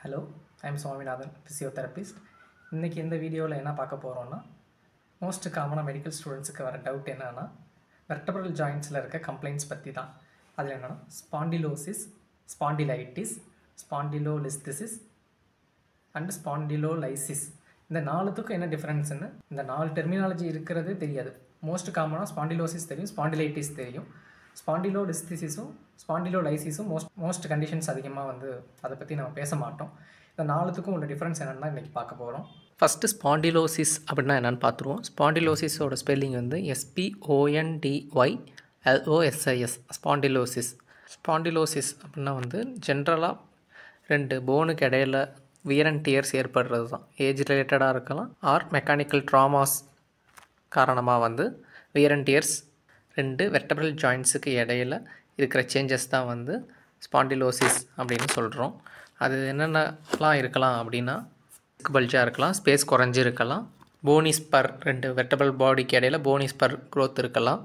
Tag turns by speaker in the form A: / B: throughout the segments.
A: Hello, I am Swaminathan, physiotherapist. இன்னைக்கு இந்த வீடியோவில் என்ன பார்க்க போகிறோம்னா மோஸ்ட் காமனாக மெடிக்கல் ஸ்டூடெண்ட்ஸுக்கு வர டவுட் என்னென்னா வெர்டபிரல் ஜாயின்ட்ஸில் இருக்க கம்ப்ளைண்ட்ஸ் பற்றி தான். அதில் என்னென்னா ஸ்பாண்டிலோசிஸ், ஸ்பாண்டிலைட்டிஸ், ஸ்பாண்டிலோலிஸ்திசிஸ் அண்ட் ஸ்பாண்டிலோலைசிஸ். இந்த நாலுத்துக்கும் என்ன டிஃப்ரென்ஸ்னு இந்த 4 டெர்மினாலஜி இருக்கிறது தெரியாது. மோஸ்ட் காமனாக ஸ்பாண்டிலோசிஸ் தெரியும், ஸ்பாண்டிலைட்டிஸ் தெரியும். ஸ்பாண்டிலோலிஸ்திசிஸும் ஸ்பாண்டிலோலைசிஸும் மோஸ்ட் கண்டிஷன்ஸ் அதிகமாக அதை பற்றி நம்ம பேச மாட்டோம். இந்த நாலுத்துக்கும் உள்ள டிஃப்ரென்ஸ் என்னென்னா இன்றைக்கி பார்க்க போகிறோம்.
B: ஃபஸ்ட்டு ஸ்பாண்டிலோசிஸ் அப்படின்னா என்னென்னு பார்த்துருவோம். ஸ்பாண்டிலோசிஸோட ஸ்பெல்லிங் SPONDYLOSIS ஸ்பாண்டிலோசிஸ். ஸ்பாண்டிலோசிஸ் அப்படின்னா ஜென்ரலாக 2 போனுக்கு இடையில வியர் அண்ட் டியர்ஸ் ஏற்படுறது தான். ஏஜ் ரிலேட்டடாக இருக்கலாம் ஆர் மெக்கானிக்கல் ட்ராமாஸ் காரணமாக வியர் அண்ட் டியர்ஸ் 2 வெர்டபிரல் ஜாயின்ட்ஸுக்கு இடையில இருக்கிற சேஞ்சஸ் தான் ஸ்பாண்டிலோசிஸ் அப்படின்னு சொல்கிறோம். அது என்னென்னலாம் இருக்கலாம் அப்படின்னா பல்ஜாக இருக்கலாம், ஸ்பேஸ் குறைஞ்சி இருக்கலாம், போனிஸ்பர் 2 வெர்டபிரல் பாடிக்கு இடையில போனிஸ்பர் க்ரோத் இருக்கலாம்,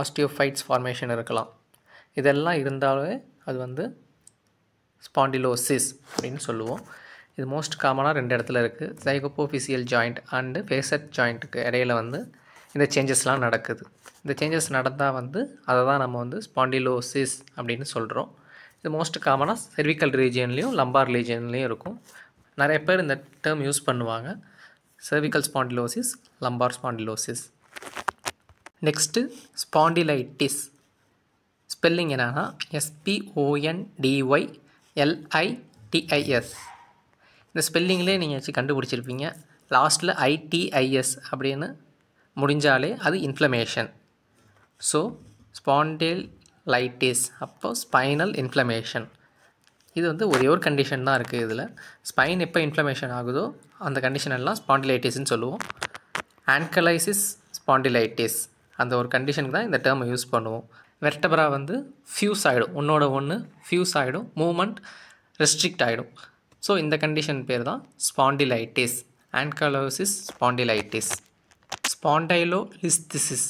B: ஆஸ்டியோஃபைட்ஸ் ஃபார்மேஷன் இருக்கலாம். இதெல்லாம் இருந்தாலே அது ஸ்பாண்டிலோசிஸ் அப்படின்னு சொல்லுவோம். இது மோஸ்ட் காமனாக 2 இடத்துல இருக்குது. சைகோபோஃபிசியல் ஜாயிண்ட் அண்டு ஃபேசட் ஜாயிண்ட்டுக்கு இடையில இந்த சேஞ்சஸ்லாம் நடக்குது. இந்த சேஞ்சஸ் நடந்தால் அதை தான் நம்ம ஸ்பாண்டிலோசிஸ் அப்படின்னு சொல்கிறோம். இது மோஸ்ட் காமனாக செர்விக்கல் ரீஜியன்லேயும் லம்பார் ரீஜியன்லேயும் இருக்கும். நிறைய பேர் இந்த டேர்ம் யூஸ் பண்ணுவாங்க. Cervical spondylosis, lumbar spondylosis. Next spondylitis. Spelling என்னன்னா SPONDYLITIS. இந்த ஸ்பெல்லிங்லேயே நீங்கள் வச்சு கண்டுபிடிச்சிருப்பீங்க. லாஸ்ட்டில் ITIS அப்படின்னு முடிஞ்சாலே அது இன்ஃப்ளமேஷன். ஸோ ஸ்பாண்டிலைட்டிஸ் அப்போ ஸ்பைனல் இன்ஃப்ளமேஷன். இது ஒரே ஒரு கண்டிஷன் தான் இருக்குது. இதில் ஸ்பைன் எப்போ இன்ஃப்ளமேஷன் ஆகுதோ அந்த கண்டிஷன் எல்லாம் ஸ்பாண்டிலைட்டிஸ்ன்னு சொல்லுவோம். ஆன்கலைசிஸ் ஸ்பாண்டிலைட்டிஸ் அந்த ஒரு கண்டிஷனுக்கு தான் இந்த டேர்மை யூஸ் பண்ணுவோம். வெர்டபரா ஃபியூஸ் ஆகிடும், ஒன்றோட ஒன்று ஃபியூஸ் ஆகிடும், மூமெண்ட் ரெஸ்ட்ரிக்ட் ஆகிடும். ஸோ இந்த கண்டிஷன் பேர் தான் ஸ்பாண்டிலைட்டிஸ், ஆன்கலோசிஸ் ஸ்பாண்டிலைட்டிஸ். ஸ்பாண்டைலோலிஸ்திசிஸ்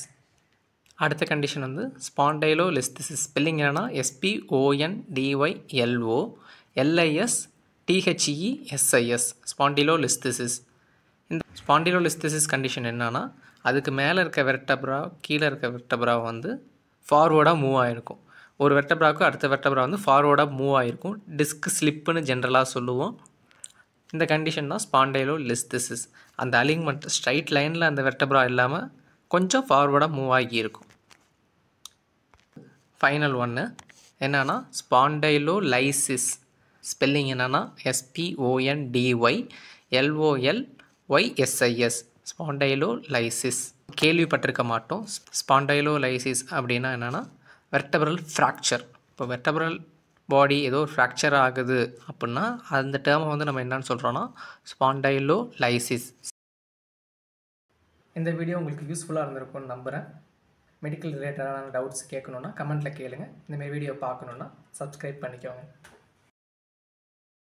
B: அடுத்த கண்டிஷன் ஸ்பாண்டைலோலிஸ்திசிஸ். ஸ்பெல்லிங் என்னென்னா SPONDYLOLISTHESIS ஸ்பாண்டிலோலிஸ்திசிஸ். இந்த ஸ்பாண்டிலோலிஸ்திசிஸ் கண்டிஷன் என்னன்னா அதுக்கு மேலே இருக்க வெர்டப்ரா கீழே இருக்க வெர்டப்ரா ஃபார்வேர்டாக மூவ் ஆகிருக்கும். ஒரு வெர்டப்ராவுக்கு அடுத்த வெர்டப்ரா ஃபார்வேர்டாக மூவ் ஆகிருக்கும். டிஸ்க் ஸ்லிப்புன்னு ஜென்ரலாக சொல்லுவோம். இந்த கண்டிஷன் தான் ஸ்பாண்டைலோலிஸ்திசிஸ். அந்த அலிங்மெண்ட் ஸ்ட்ரைட் லைனில் அந்த வெர்டப்ரா இல்லாமல் கொஞ்சம் ஃபார்வேர்டாக மூவ் ஆகியிருக்கும். ஃபைனல் ஒன்று என்னென்னா ஸ்பாண்டைலோலைசிஸ். ஸ்பெல்லிங் என்னென்னா SPONDYLOLYSIS ஸ்பாண்டைலோலைசிஸ். கேள்விப்பட்டிருக்க மாட்டோம். ஸ்பாண்டைலோலைசிஸ் அப்படின்னா என்னென்னா வெர்டபிரல் ஃப்ராக்சர். இப்போ வெர்டபிரல் பாடி ஏதோ ஒரு ஃப்ராக்சர் ஆகுது அப்படின்னா அந்த டேர்மை நம்ம என்னன்னு சொல்கிறோன்னா ஸ்பாண்டைலோலைசிஸ்.
A: இந்த வீடியோ உங்களுக்கு யூஸ்ஃபுல்லாக இருந்திருக்கும்னு நம்புகிறேன். மெடிக்கல் ரிலேட்டடான டவுட்ஸ் கேட்கணுன்னா கமெண்ட்டில் கேளுங்கள். இந்தமாதிரி வீடியோ பார்க்கணுன்னா சப்ஸ்கிரைப் பண்ணிக்கோங்க.